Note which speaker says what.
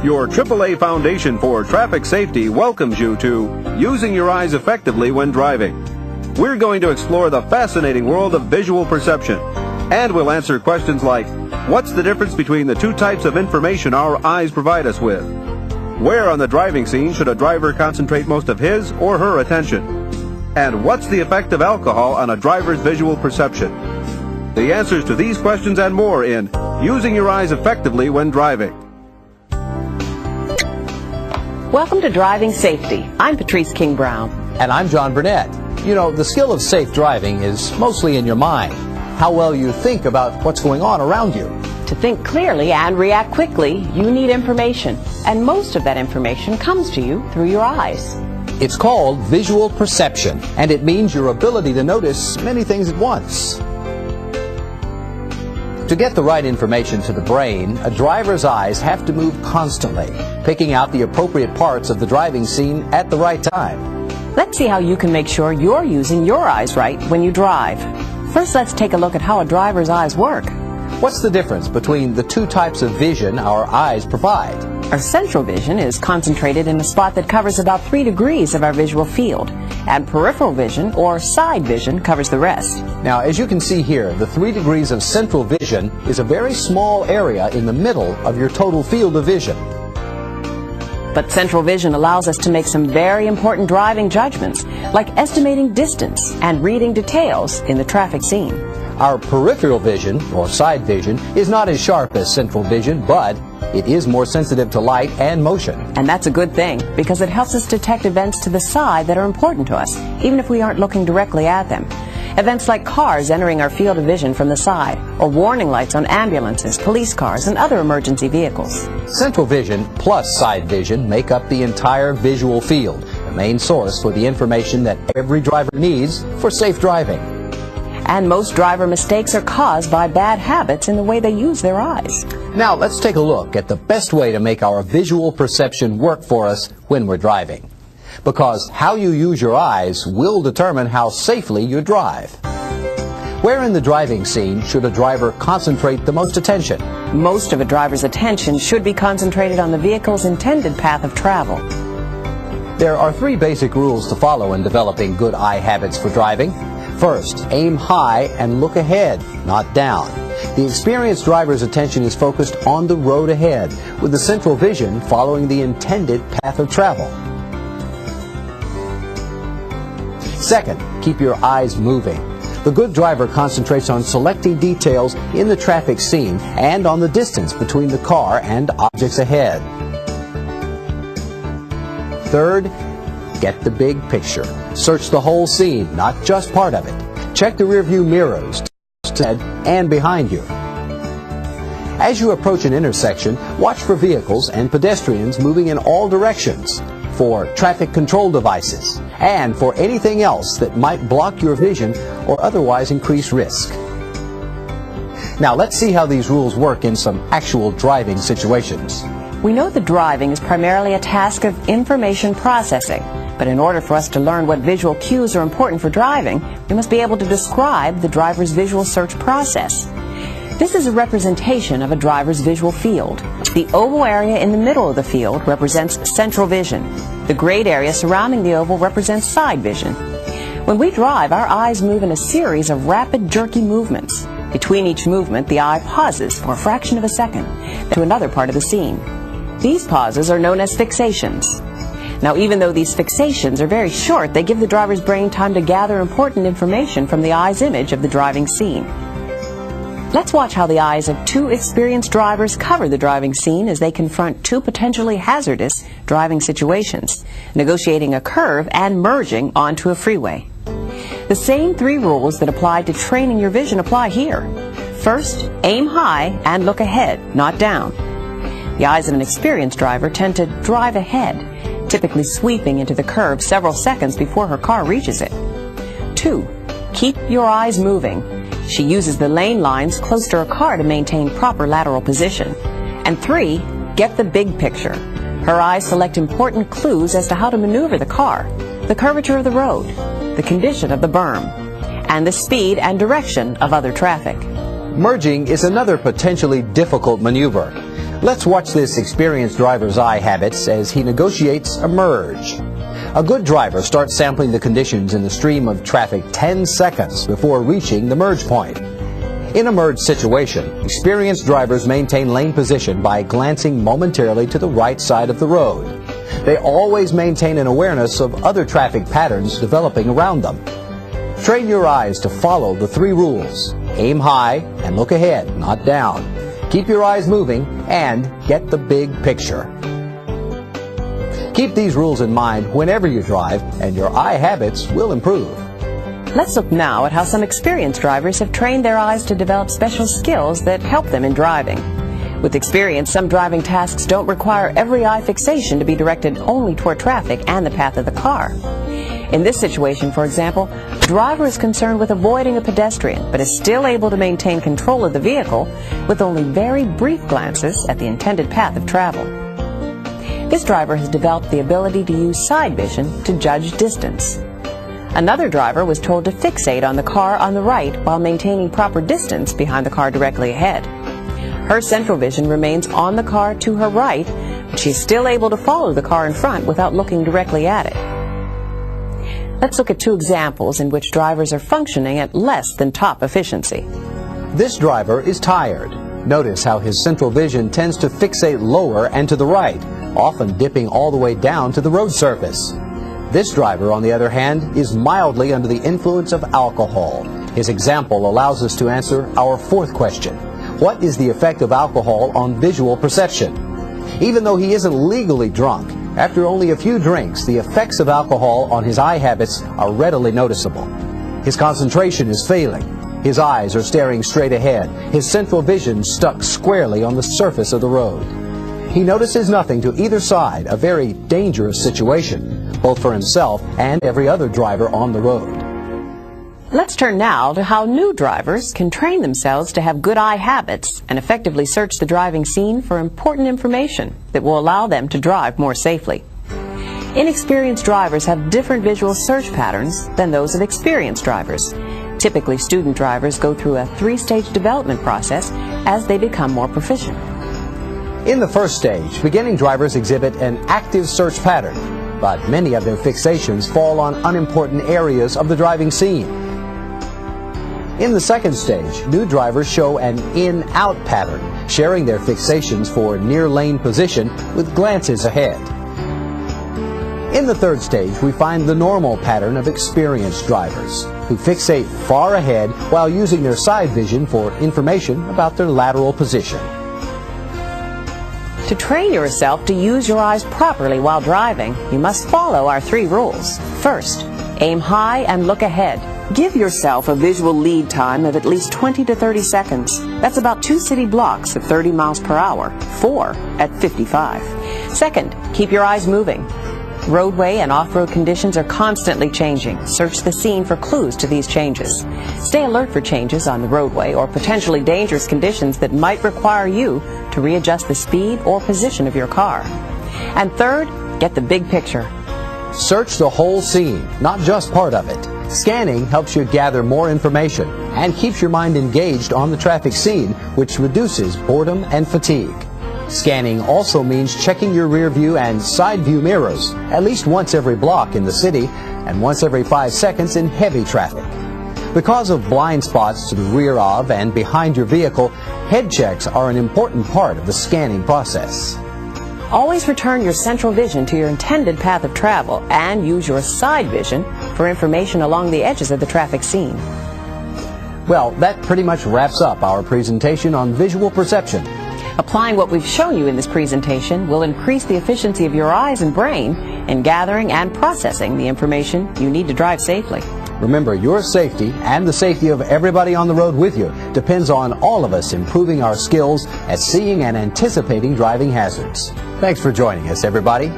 Speaker 1: Your AAA Foundation for Traffic Safety welcomes you to Using Your Eyes Effectively When Driving. We're going to explore the fascinating world of visual perception, and we'll answer questions like, what's the difference between the two types of information our eyes provide us with? Where on the driving scene should a driver concentrate most of his or her attention? And what's the effect of alcohol on a driver's visual perception? The answers to these questions and more in Using Your Eyes Effectively When Driving.
Speaker 2: Welcome to Driving Safety. I'm Patrice King Brown.
Speaker 3: And I'm John Burnett. You know, the skill of safe driving is mostly in your mind. How well you think about what's going on around you.
Speaker 2: To think clearly and react quickly, you need information. And most of that information comes to you through your eyes.
Speaker 3: It's called visual perception, and it means your ability to notice many things at once. To get the right information to the brain, a driver's eyes have to move constantly, picking out the appropriate parts of the driving scene at the right time.
Speaker 2: Let's see how you can make sure you're using your eyes right when you drive. First, let's take a look at how a driver's eyes work.
Speaker 3: What's the difference between the two types of vision our eyes provide?
Speaker 2: Our central vision is concentrated in a spot that covers about 3 degrees of our visual field, and peripheral vision, or side vision, covers the rest.
Speaker 3: Now, as you can see here, the 3 degrees of central vision is a very small area in the middle of your total field of vision.
Speaker 2: But central vision allows us to make some very important driving judgments, like estimating distance and reading details in the traffic scene.
Speaker 3: Our peripheral vision, or side vision, is not as sharp as central vision, but it is more sensitive to light and motion.
Speaker 2: And that's a good thing, because it helps us detect events to the side that are important to us, even if we aren't looking directly at them. Events like cars entering our field of vision from the side, or warning lights on ambulances, police cars, and other emergency vehicles.
Speaker 3: Central vision plus side vision make up the entire visual field, the main source for the information that every driver needs for safe driving.
Speaker 2: And most driver mistakes are caused by bad habits in the way they use their eyes.
Speaker 3: Now let's take a look at the best way to make our visual perception work for us when we're driving. Because how you use your eyes will determine how safely you drive. Where in the driving scene should a driver concentrate the most attention?
Speaker 2: Most of a driver's attention should be concentrated on the vehicle's intended path of travel.
Speaker 3: There are 3 basic rules to follow in developing good eye habits for driving. First, aim high and look ahead, not down. The experienced driver's attention is focused on the road ahead, with the central vision following the intended path of travel. Second, keep your eyes moving. The good driver concentrates on selecting details in the traffic scene and on the distance between the car and objects ahead. Third, get the big picture. Search the whole scene, not just part of it. Check the rearview mirrors and behind you. As you approach an intersection, watch for vehicles and pedestrians moving in all directions, for traffic control devices, and for anything else that might block your vision or otherwise increase risk. Now let's see how these rules work in some actual driving situations.
Speaker 2: We know that driving is primarily a task of information processing, but in order for us to learn what visual cues are important for driving, we must be able to describe the driver's visual search process. This is a representation of a driver's visual field. The oval area in the middle of the field represents central vision. The grayed area surrounding the oval represents side vision. When we drive, our eyes move in a series of rapid, jerky movements. Between each movement, the eye pauses for a fraction of a second to another part of the scene. These pauses are known as fixations. Now, even though these fixations are very short, they give the driver's brain time to gather important information from the eye's image of the driving scene. Let's watch how the eyes of 2 experienced drivers cover the driving scene as they confront 2 potentially hazardous driving situations, negotiating a curve and merging onto a freeway. The same 3 rules that apply to training your vision apply here. First, aim high and look ahead, not down. The eyes of an experienced driver tend to drive ahead, typically sweeping into the curve several seconds before her car reaches it. 2, keep your eyes moving. She uses the lane lines close to her car to maintain proper lateral position. And 3, get the big picture. Her eyes select important clues as to how to maneuver the car, the curvature of the road, the condition of the berm, and the speed and direction of other traffic.
Speaker 3: Merging is another potentially difficult maneuver. Let's watch this experienced driver's eye habits as he negotiates a merge. A good driver starts sampling the conditions in the stream of traffic 10 seconds before reaching the merge point. In a merge situation, experienced drivers maintain lane position by glancing momentarily to the right side of the road. They always maintain an awareness of other traffic patterns developing around them. Train your eyes to follow the 3 rules. Aim high and look ahead, not down. Keep your eyes moving and get the big picture. Keep these rules in mind whenever you drive, and your eye habits will improve.
Speaker 2: Let's look now at how some experienced drivers have trained their eyes to develop special skills that help them in driving. With experience, some driving tasks don't require every eye fixation to be directed only toward traffic and the path of the car. In this situation, for example, the driver is concerned with avoiding a pedestrian, but is still able to maintain control of the vehicle with only very brief glances at the intended path of travel. This driver has developed the ability to use side vision to judge distance. Another driver was told to fixate on the car on the right while maintaining proper distance behind the car directly ahead. Her central vision remains on the car to her right, but she's still able to follow the car in front without looking directly at it. Let's look at 2 examples in which drivers are functioning at less than top efficiency.
Speaker 3: This driver is tired. Notice how his central vision tends to fixate lower and to the right, often dipping all the way down to the road surface. This driver, on the other hand, is mildly under the influence of alcohol. His example allows us to answer our 4th question. What is the effect of alcohol on visual perception? Even though he isn't legally drunk, after only a few drinks, the effects of alcohol on his eye habits are readily noticeable. His concentration is failing. His eyes are staring straight ahead, his central vision stuck squarely on the surface of the road. He notices nothing to either side, a very dangerous situation, both for himself and every other driver on the road.
Speaker 2: Let's turn now to how new drivers can train themselves to have good eye habits and effectively search the driving scene for important information that will allow them to drive more safely. Inexperienced drivers have different visual search patterns than those of experienced drivers. Typically, student drivers go through a 3-stage development process as they become more proficient.
Speaker 3: In the first stage, beginning drivers exhibit an active search pattern, but many of their fixations fall on unimportant areas of the driving scene. In the second stage, new drivers show an in-out pattern, sharing their fixations for near lane position with glances ahead. In the third stage, we find the normal pattern of experienced drivers, who fixate far ahead while using their side vision for information about their lateral position.
Speaker 2: To train yourself to use your eyes properly while driving, you must follow our 3 rules. First, aim high and look ahead. Give yourself a visual lead time of at least 20 to 30 seconds. That's about 2 city blocks at 30 miles per hour, 4 at 55. Second, keep your eyes moving. Roadway and off-road conditions are constantly changing. Search the scene for clues to these changes. Stay alert for changes on the roadway or potentially dangerous conditions that might require you to readjust the speed or position of your car. And third, get the big picture.
Speaker 3: Search the whole scene, not just part of it. Scanning helps you gather more information and keeps your mind engaged on the traffic scene, which reduces boredom and fatigue. Scanning also means checking your rear view and side view mirrors at least once every block in the city and once every 5 seconds in heavy traffic. Because of blind spots to the rear of and behind your vehicle, head checks are an important part of the scanning process.
Speaker 2: Always return your central vision to your intended path of travel and use your side vision for information along the edges of the traffic scene.
Speaker 3: Well, that pretty much wraps up our presentation on visual perception.
Speaker 2: Applying what we've shown you in this presentation will increase the efficiency of your eyes and brain in gathering and processing the information you need to drive safely.
Speaker 3: Remember, your safety and the safety of everybody on the road with you depends on all of us improving our skills at seeing and anticipating driving hazards. Thanks for joining us, everybody.